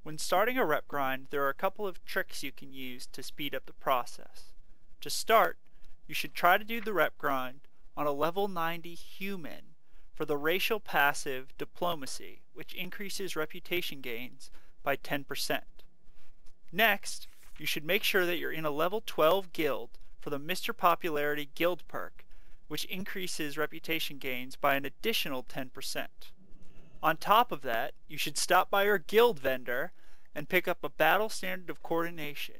When starting a rep grind, there are a couple of tricks you can use to speed up the process. To start, you should try to do the rep grind on a level 90 human for the racial passive Diplomacy, which increases reputation gains by 10%. Next, you should make sure that you're in a level 12 guild for the Mr. Popularity guild perk, which increases reputation gains by an additional 10%. On top of that, you should stop by your guild vendor and pick up a battle standard of coordination,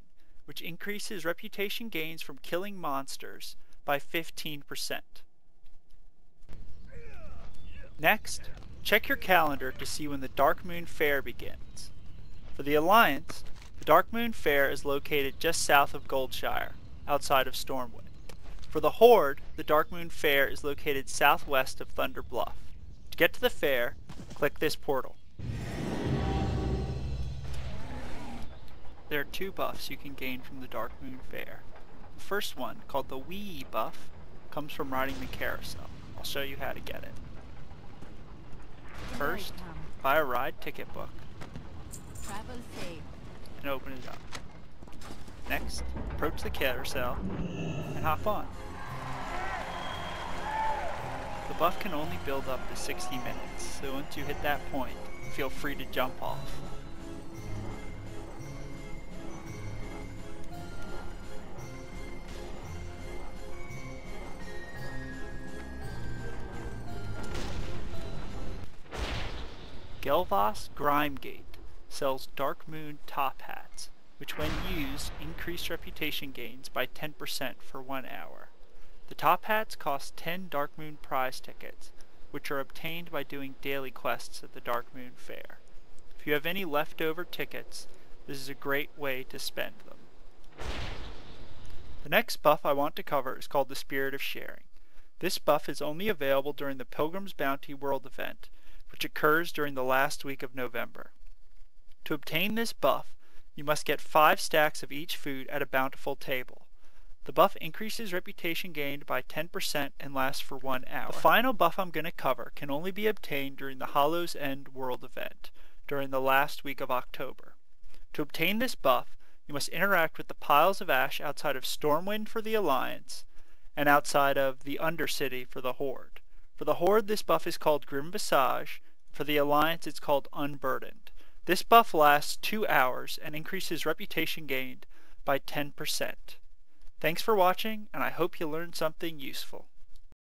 which increases reputation gains from killing monsters by 15%. Next, check your calendar to see when the Darkmoon Faire begins. For the Alliance, the Darkmoon Faire is located just south of Goldshire, outside of Stormwind. For the Horde, the Darkmoon Faire is located southwest of Thunder Bluff. To get to the fair, click this portal. There are two buffs you can gain from the Darkmoon Faire. The first one, called the Wee buff, comes from riding the carousel. I'll show you how to get it. First, buy a ride ticket book and open it up. Next, approach the carousel and hop on. The buff can only build up to 60 minutes, so once you hit that point, feel free to jump off. Gelvos Grimegate sells Darkmoon top hats, which when used increase reputation gains by 10% for 1 hour. The top hats cost 10 Darkmoon prize tickets, which are obtained by doing daily quests at the Darkmoon Faire. If you have any leftover tickets, this is a great way to spend them. The next buff I want to cover is called the Spirit of Sharing. This buff is only available during the Pilgrim's Bounty World event, which occurs during the last week of November. To obtain this buff, you must get 5 stacks of each food at a bountiful table. The buff increases reputation gained by 10% and lasts for 1 hour. The final buff I'm going to cover can only be obtained during the Hollow's End World event, during the last week of October. To obtain this buff, you must interact with the piles of ash outside of Stormwind for the Alliance, and outside of the Undercity for the Horde. For the Horde, this buff is called Grim Visage. For the Alliance, it's called Unburdened. This buff lasts 2 hours and increases reputation gained by 10%. Thanks for watching, and I hope you learned something useful.